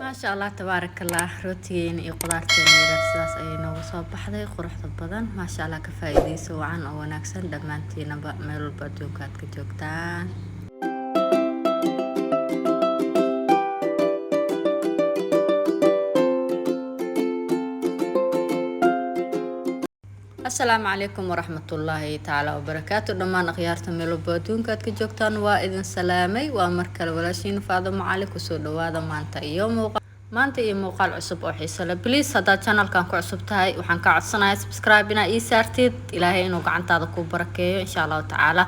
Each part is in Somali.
ما شاء الله تبارك الله روتين iyo qudaarteena yar sidaas ay noogu soo baxday quruxda badan ma sha Allah ka faa'iideyso wacan oo wanaagsan dhamaantiinaba meel walba adduunka aad ka joogtaan السلام عليكم ورحمة الله تعالى وبركاته دمان أخيارتا ميلو بادون كاد كجوكتان وإذن سلامي ومركل ولاشين فاضم عليك وسود وهذا مانتا iyo muuqaal cusub oo xiiso leh please hadaa channelkan ku cusub tahay waxaan ka codsanayaa subscribe ina ii saartid ilaahay inuu gacantaada ku barakeeyo insha Allah taala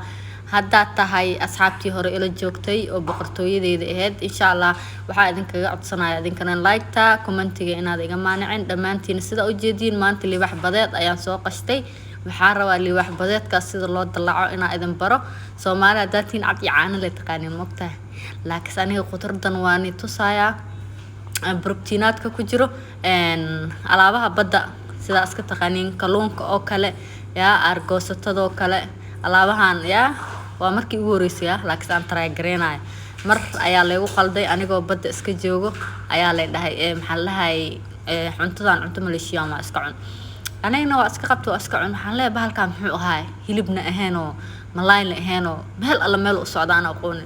hadaa tahay asxaabtii hore ila joogtay oo boqortooyadeeda ahayd insha Allah waxa idinkaga codsanayaa idinkana like ta commentiga inaad iga maanicin dhamaantiin sida u jeedin maanta libax badeed ayaan soo qashtay waxaan rabaa libax badeedka sida loo dalaco inaa idin baro Soomaaliya dadtiin cad iyo caano la taqaanin mogtahay laakiin aniga qudardan waani tusayaa بروتينات كجرو إن على بدأ سدا أسكت قانين كلون أو كله يا أرجوسة تدو كله على بهان يا ومركي وريسيا لكن ترى جرينا مر أيالله وخلدي أنا جو بدأ أسكت جوجو أيالله ده محلها هاي حنتظن أنتم الأشياء ما أسكعون أنا هنا أسكت أسكعون محلها بهالكام حلو هاي هلبنا هنا ملاين هنا بهال الله ملو السعدان أقول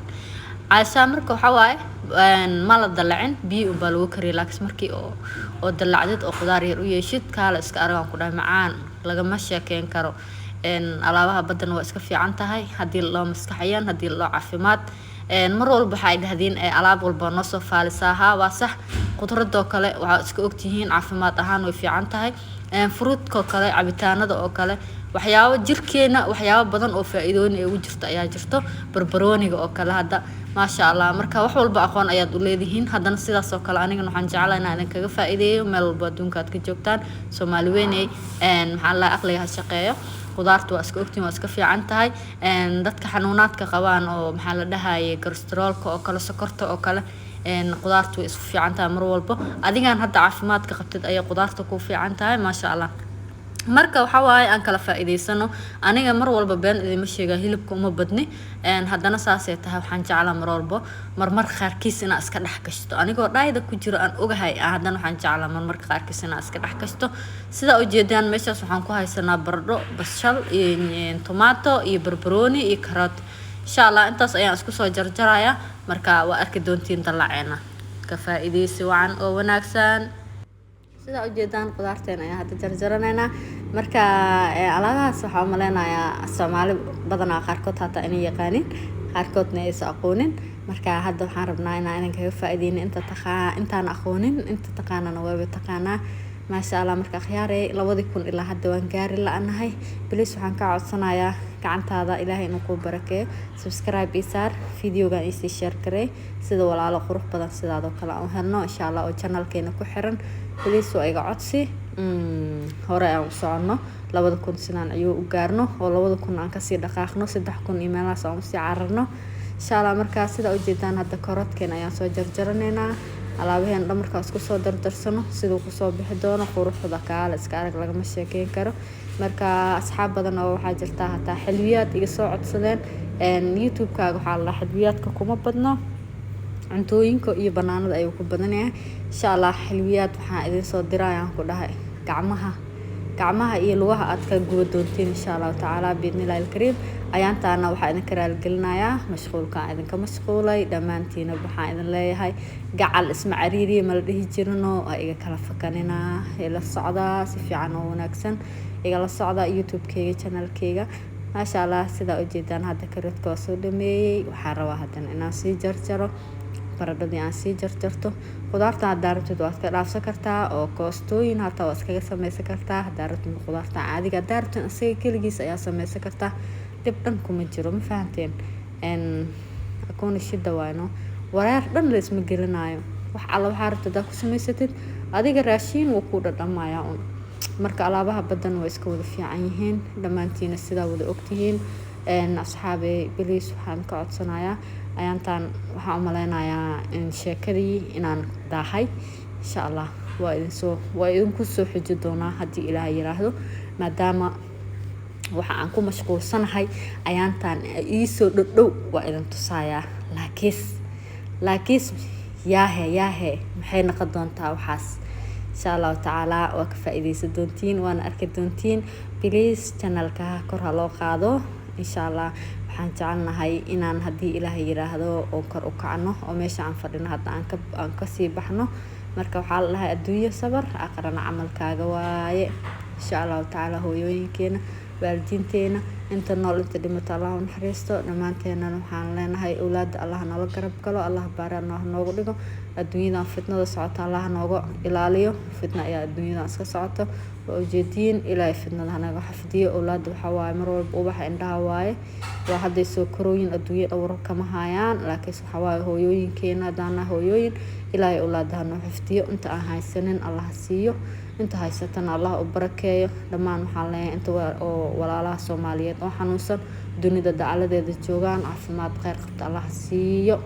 عشان مركو حواي ما لا دلعين بي وبالو كريلاكس مركي او دلعدد او خضار ير ويشيد كالا اسك ارغان كو معaan laga ma sheekeen karo alaabaha badan waa iska fiican tahay hadii loo maskaxayaan hadii loo caafimaad mar walba waxay dhahdeen alaab walba noo soo faalisaha waa sax qudrado kale waxa iska ogtihiin caafimaad ahaan way fiican tahay fruitko kale cabitaanada oo kale waxyaabo jirkeena waxyaabo badan oo faa'iidooyin ay ugu jirto ayaa jirto barbarooniga oo kale hada ما شاء الله مركا wax walba aqoon ayaad u leedihiin hadana sidaas oo kale aniga waxaan jeclahay inaan kaga faa'iideeyo meel walba adduunka aad ka joogtaan Soomaali weynay maxaa la aqliga shaqeeyo qudaartu waa iska ogtiin waa iska fiican tahay dadka xanuunaadka qabaan oo maxaa la dhahaayay kolestaroolka oo kale sokorta oo kale qudaartu way isu fiican tahay mar walba adigaan hadda caafimaadka qabtid ay qudaartu ku fiican tahay ma sha Allah marka waxa waay aan kala faa'iideysano aniga mar walba been idima sheega hilibka uma badni hadana saasay tahay waxaan jeclaa mar walba mar qaarkiis ina iska dhax gashto anigoo dhaayda ku jiro aan ogahay hadana waxaan jeclaa mar qaarkiis ina iska dhax gashto sida u jeedaan meeshaas waxaan ku haysanaa baradho basal iyo tomato iyo barbarooni iyo karoot insha Allah intaas ayaan isku soo jarjaraya marka waa arki doontiin dalaceena ka faa'iideysi wacan oo wanaagsan sida u jeedaan qudaarteen ayaa hadda jarjaranayna marka alaadaas waxa u maleenayaa Soomaali badanaa qaarkood hata inay yaqaanin qaarkoodna ay aqoonin marka hadda waxaan rabnaa inaan kaga faa'iideyno intaan aqoonin inta taqaanana waa taqaanaa ما شاء الله مركا خياري لو يكون إلا حد وانقاري لا أنا هاي بليس وحن كعد صنايا كعنت هذا إلهي نقول بركة سبسكرايب يسار فيديو جان يسي شير كري سيدو ولا على خروج بدن سيدو كلا وهرنا إن شاء الله وشانل كينا كحرن بليس وأيق عطسي هراء وصعنا لو يكون سنان أيو وقارنه ولو يكون عن كسي دقاقنا سيدح كون إيميلا سامسي عرنا إن شاء الله مركا سيدا وجدان هذا كرات كينا ياسو جرجرنينا alaabaheen dhamarka isku soo dardarsano sidoo ku soo bixi doono quruxda kaala iska arag laga ma sheekeen karo marka asxaab badan oo waxa jirta hata xilwiyaad iga soo codsadeen YouTube-kaaga waxa la xilwiyaadka kuma badno cuntooyinka iyo banaanada ay ku badan yahay insha Allah xilwiyaad waxa idin soo dirayaan ku dhahay gacmaha iyo lugaha aad ka guba doontiin insha Allah taala biidnillaahi kariim ayaantaana waxa idin karaal gelinayaa mashquulka idin ka mashquulay dhamaantiina waxa idin leeyahay gacal isma cariiri ma la dhihi jirno iga kala fakanina ila socda si fiican oo wanaagsan iga la socda YouTube-kayga channel-kayga ma sha Allah sida u jeedaan hadda karoodka soo dhameeyay waxa rabaa hadan inaan sii jarjaro baradhadii aan sii jarjarto qudaarta daartid waad ka dhaafsan kartaa oo koostooyin hata waad iskaga samaysan kartaa daartid qudaarta caadiga daartid asiga kaligiis ayaa samaysan kartaa dib dhan kuma jiro ma fahanteen akoon shida waano wareer dhan la isma gelinayo wax alla waxa rabtaa ku samaysatid adiga raashin wuu ku dhadhamayaa marka alaabaha badan way iska wada fiican yihiin dhamaantiina sida wada ogtihiin asxaabay bilis waxaan ka codsanayaa ayaantan waxa u maleenayaa in sheekadii inaan daahay insha Allah waa idin ku soo xiji doonaa hadii Ilaahay yiraahdo maadaama waxa aan ku mashquulsanahay ayaantan ii soo dhow waa idin tusaaya laakiin yaahe maxay noqon doontaa waxaas insha allahu tacaala waa ka faa'iidaysan doontiin waana arki doontiin please channelka kor ha loo qaado insha allah waxaan jecelnahay inaan haddii ilaahay yiraahdo oo kor u kacno oo meesha aan fadhino hadda aan ka sii baxno marka waxaa la dhahay adduunyo sabar aqrana camalkaaga waaye insha allahu tacaala hooyooyinkeena waalidiinteena inta nool inta dhimata allah u naxariisto dhammaanteena waxaan leenahay awlaada allah noola garab galo allah baarana noogu dhigo adduunyadan fitnada socota allah nooga ilaaliyo fitna ayaa adduunyadan iska socoto waa ujeediin ilaahay fitnada hanaga xafdiyo awlaada waxaa waaye mar walba ubaxa indhaha waaye waa hadday soo korooyin adduunya dhowr kama hayaan laakiin waxaa waaye hooyooyinkeena daana hooyooyin ilaahay awlaada hanoo xafdiyo inta aan haysanin allah siiyo inta haysatana allah u barakeeyo dhammaan waxaan leeyahay inta oo walaalaha Soomaaliyeed oo xanuunsan dunida dacaladeeda joogaan caafimaad khayr qabta allah siiyo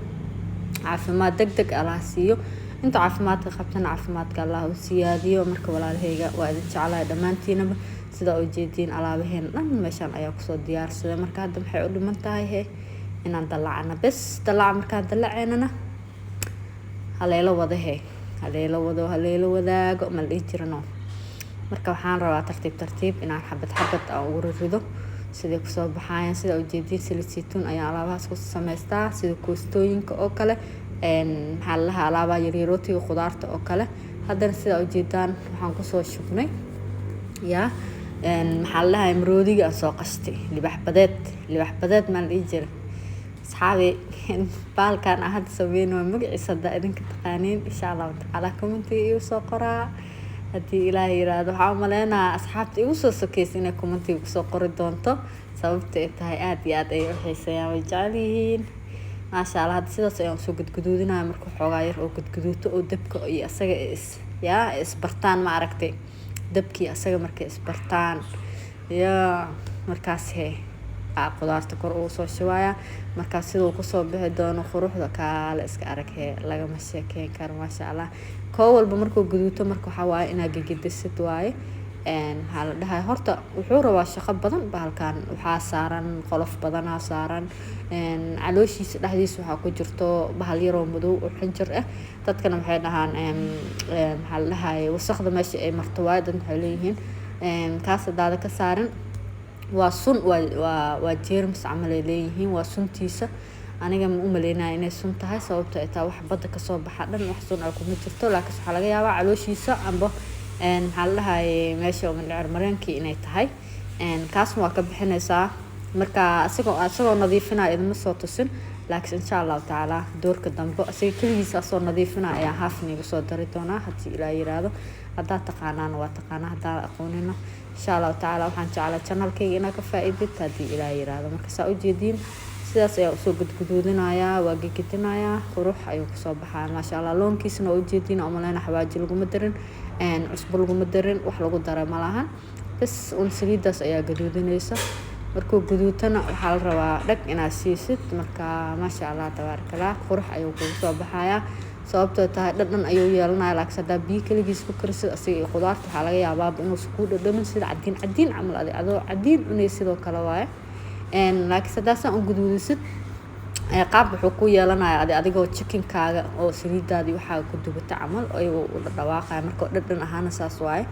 caafimaad degdeg allah siiyo inta caafimaadka qabtana caafimaadka allah u siyaadiyo marka walaalahayga waa idin jecelahay dhammaantiinaba sida oo jeedin alaabaheen dhan meeshan ayaa ku soo diyaarsaday marka hadda maxay u dhiman tahay inaan dalacna bas dalac marka dalaceynana haleelo haleelo wadaago ma dhihi jirno marka waxaan rabaa tartiib inaan xabad aan ugu rido sidii ku soo baxayaan sida ujeedin silisiitun ayaa alaabahaas ku samaystaa sida koostooyinka oo kale maxaa la alaabaha yaryarootiga khudaarta oo kale haddana sida ujeedaan waxaan ku soo shubnay maxaa la maroodiga aan soo qastay libax badeed ma dhihi jiray asxaabi baalkan aan hadda sameeyno magaciisa hadda idinka taqaaniin insha Allah tacaala commentiga igu soo qoraa haddii ilaahay yiraahdo waxaan u maleynayaa asxaabta igu soo sokeysa inay commentiga kusoo qori doonto sababta ay tahay aad iyo aad ay u xiiseeyaan way jecel yihiin maasha Allah hadda sidaas ayaan soo gudguduudinaya marka xoogaa yar oo gudguduuto oo dabka iyo asaga isbartaan ma aragtay dabkii asaga markay isbartaan markaas qudaarta kor uu soo shubaya marka sidoo ku soo bixi doono quruxda kaale iska arag lagama sheekeyn karo maasha Allah koo walba markuu guduuto marka waxa waaye inaad gigidisid waaye waxaa la dhahay horta wuxuu rabaa shaqo badan bahalkan waxaa saaran qolof badanaa saaran calooshiisa dhexdiisa waxaa ku jirto bahal yaroo madow oo xinjir ah dadkana waxay dhahaan maxaa la dhahay wasaqda meesha ay marto waaye dad waxay leeyihiin kaas daada ka saaran waa sun waa jeermis camal ay leeyihiin waa suntiisa aniga ma u maleynaa inay sun tahay sababtoo ay tahay wax badda ka soo baxa dhan wax sun ay kuma jirto laakiin waxa laga yaabaa calooshiisa amba maxaa la dhahay meesha mindhicir mareenkii inay tahay kaasna waa ka bixinaysaa marka asagoo nadiifinaya idima soo tusin laakiin insha Allah tacaala doorka dambe asiga kaligiisa soo nadiifinaya ayaa haafniga soo dari doonaa haddii ilaa yiraahdo haddaa taqaanaan waa taqaanaa haddaa aqoonina insha Allah tacaala waxaan jeclaa channelkayga inaa ka faa'iidid haddii ilaa yiraahdo marka saa ujeediin sidaas ayaa usoo gudguduudinayaa waa gigidinayaa qurux ayuu kusoo baxaa maasha Allah loonkiisana waa ujeediin oo maleyna xawaaji laguma darin cusbo laguma darin wax lagu daray ma lahan bas saliidaas ayaa gaduudinaysa markuu guduutana waxaa la rabaa dhag inaad siisid marka maasha Allah tabaarakallah qurux ayuu kugu soo baxayaa sababtoo tahay dhadhan ayuu yeelanaya laakiin hadaa biyo kaligiis ku karisid asiga iyo khudaarta waxaa laga yaabaa inuu isku dhadhamin sida cadiin camal adoo cadiin cunay sidoo kale waaye laakiin hadaasan u guduudisid qaab wuxuu ku yeelanayaa adigoo chickenkaaga oo saliidaadii waxaa ku dubata camal ayuu u dhawaaqaya marka dhadhan ahaana saas waaye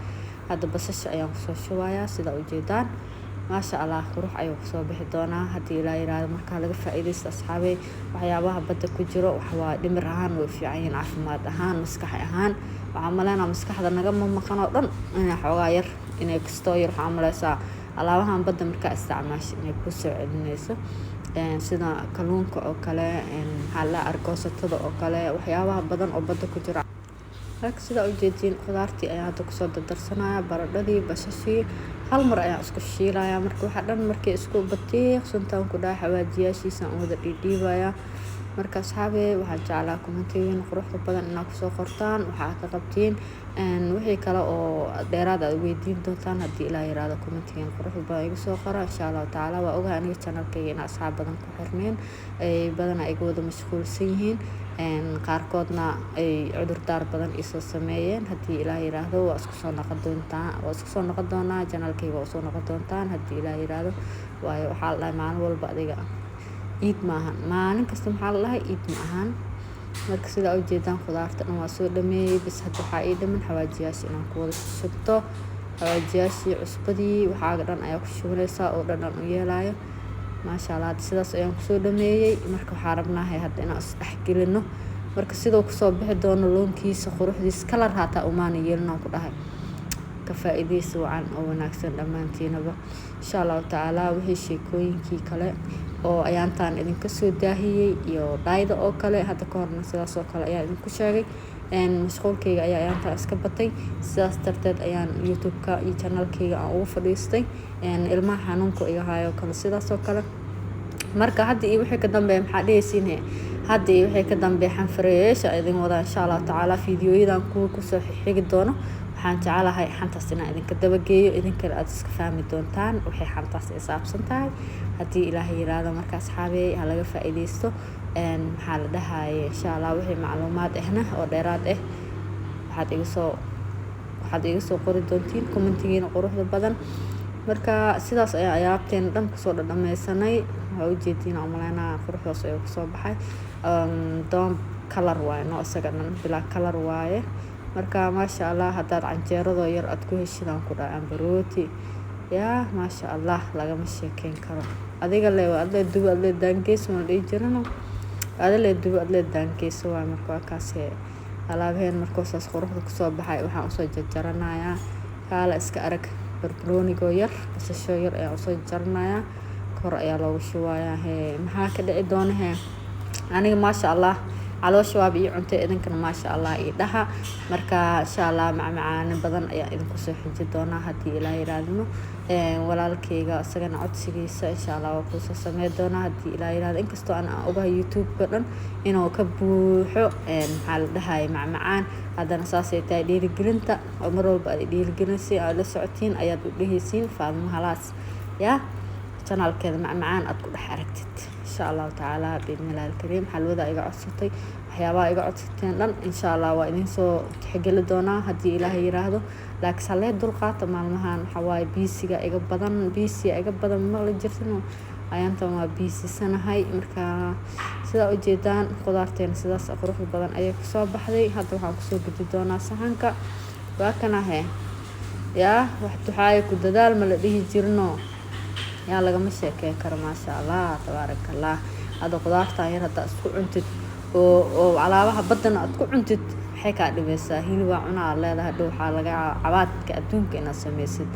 hadda basasha ayaan kusoo shubayaa sida ujeedaan maasha Allah qurux ayuu kusoo bixi doonaa haddii ilaa yiraahdo markaa laga faa'iidaysto asxaabay waxyaabaha badda ku jiro waxa waa dhimir ahaan way fiican yihiin caafimaad ahaan maskax ahaan waxaan maleynayaa maskaxda naga maqan oo dhan inay xoogaa yar inay kastoo yar waxaan maleysaa alaabahan badda markaa isticmaasho inay ku soo celinayso sida kalluunka oo kale maxaa la argoosatada oo kale waxyaabaha badan oo badda ku jira laakiin sida ujeediin khudaartii ayaa hadda kusoo dardarsanaya baradhadii basashii hal mar ayaan isku shiilaya marka waxa dhan markay isku batiiq suntaan ku dhahay xawaajiyaashiisa aan wada dhiidhiibaya marka asxaabe waxaan jeclaa commentiga quruxda badan inaad kusoo qortaan waxaa ka qabtiin wixii kale oo dheeraad aad weydiin doontaan haddii ilaa yiraahdo commentiga quruxda badan igu soo qora insha Allah tacaala waa ogahay aniga channelkayga in asxaab badan ku xirneen ay badan ay wada mashquulsan yihiin qaarkoodna ay cudurdaar badan isoo sameeyeen haddii ilaa yiraahdo waa isku soo noqon doonaa channelkayga waa soo noqon doontaan haddii ilaa yiraahdo waayo waxaa la dhahay maalin walba adiga iid maahan maalin kasta maxaa la dhahay iid ma ahan marka sida u jeedaan khudaarta dhan waa soo dhameeyay bas hadda waxaa ii dhiman xawaajiyaasha inaan ku wada shubto xawaajiyaashii cusbadii waxaaga dhan ayaa ku shubanaysaa oo dhan u yeelayo maasha allah sidaas ayaan kusoo dhameeyay marka waxaa rabnaahay hadda inaan isdhexgelino marka sidoo kusoo bixi doono loonkiisa quruxdiisa kalar haataa umaana yeelinaan ku dhahay ka faa'iidaysi wacan oo wanaagsan dhammaantiinaba insha allahu tacaala wixii sheekooyinkii kale oo ayaantaan idinka soo daahiyey iyo dhayda oo kale hadda ka horna sidaas oo kale ayaa idinku sheegay mashquulkayga ayaa ayaantaan iska batay sidaas darteed ayaan youtube-ka iyo channelkayga aan ugu fadhiistay ilmaha xanuunka iga hayo kale sidaas oo kale marka hadda iyo wixii ka dambeeya maxaa dhehaysiin hadda iyo wixii ka dambeeya xanfareyaasha idin wadaa insha allahu tacaala fiidiyoyadan kuwa kusoo xigi doono waxaan jecelahay xantaas inaan idinka dabageeyo idinkana aad iska fahmi doontaan waxay xantaas ay saabsan tahay haddii ilaahay yiraahdo marka asxaabey ha laga faa'iidaysto maxaa la dhahaye insha allah wixii macluumaad ahna oo dheeraad ah waxaad iga soo qori doontiin commentigiina quruxda badan marka sidaas ayaa ayaabteena dhan kusoo dhadhameysanay waxaa ujeediin umaleynaa quruxdaas ayaa kusoo baxay doon kalar waaye no isaga dhan bilaa kalar waaye marka maasha allah haddaad canjeeradoo yar aad ku heshidaan ku dhaca ambarooti yaa maasha allah lagama sheekeyn karo adiga le adlee dubo adlee daangeyso ma dhihi jirano adlee dubo adlee daangeyso waaye marka waa kaasee alaabaheen markoosaas quruxda kusoo baxay waxaan usoo jarjaranayaa kaala iska arag barbaroonigoo yar basasho yar ayaan usoo jaranayaa kor ayaa loogu shubayaa maxaa ka dhici doona aniga maasha allah caloosha waaba ii cuntay idinkana maasha allah ii dhaha marka insha allah macmacaano badan ayaa idinku soo xiji doonaa haddii ilaa yiraahdo walaalkayga isagana codsigiisa insha allah waa kusoo samey doonaa haddii ilaa yiraahdo inkastoo aan ogahay youtube-ka dhan inuu ka buuxo maxaa la dhahaye macmacaan haddana saasay tahay dhiirigelinta oo mar walba ay dhiirigelinaysiin aad la socotiin ayaad u dhehaysiin Faadimo Halaas yaa channelkeeda macmacaan aad ku dhex aragtid insha allahu tacaala biidnillaahi alkariim xalwada iga codsatay waxyaabaha iga codsateen dhan insha allah waa idin soo tixgeli doonaa haddii ilaahay yiraahdo laakiin salee dulqaata maalmahan waxaa waaye biisiga iga badan maqli jirtano ayaantan waa biisisanahay marka sidaa ujeedaan khudaarteena sidaas quruxda badan ayay kusoo baxday hadda waxaan kusoo gudi doonaa saxanka waa kana yaa wax duxaayo ku dadaal ma la dhihi jirno yaa lagama sheekeyn karo maasha allah tabaaraka allah hadda khudaartan yar haddaa isku cuntid oo alaabaha baddana aad ku cuntid waxay kaa dhibaysaa hilibaa cunaa aad leedahay dhow waxaa laga cabaadka adduunka inaad samaysid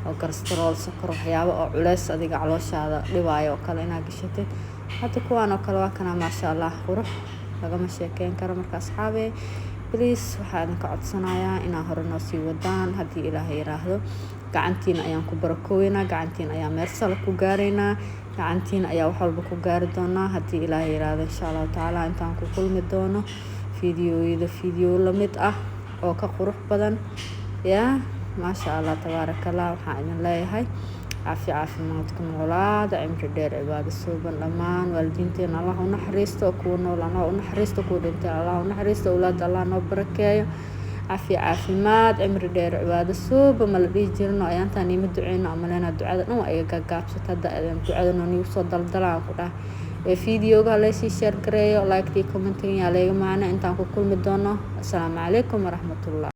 oo kolestarool sokor waxyaabo oo culeys adiga calooshaada dhibaayo oo kale inaad gashatid hadda kuwaan oo kale waa kana maasha allah qurux lagama sheekeyn karo marka asxaabey please waxaa idinka codsanayaa inaa hore noo sii wadaan haddii ilaahay yiraahdo gacantiina ayaan ku barakooweynaa gacantiina ayaa meersala ku gaaraynaa gacantiina ayaa wax walba ku gaari doonaa haddii ilaahay yiraahdo insha allahu tacaala intaan ku kulmi doono fiidiyoo lamid ah oo ka qurux badan yaa maasha allah tabaaraka allah waxaan idin leeyahay caafimaadka noolaada cimri dheer cibaado suuban dhammaan waalidiinteena allah u naxariisto kuwa nool allah u naxariisto kuwa dhintay allah u naxariisto awlaadda allah noo barakeeyo caafimaad cimri dheer cibaado suuban ma la dhihi jirno ayaantaan iima duceyno amaleyna ducada dhan waa iga gaagaabsata hadda ducada noo nigu soo daldalaan ku dhah fiidiyooga halaysii sheer gareeyo like-tii commentiga yaa leega maana intaan ku kulmi doono assalaamu calaykum waraxmatullah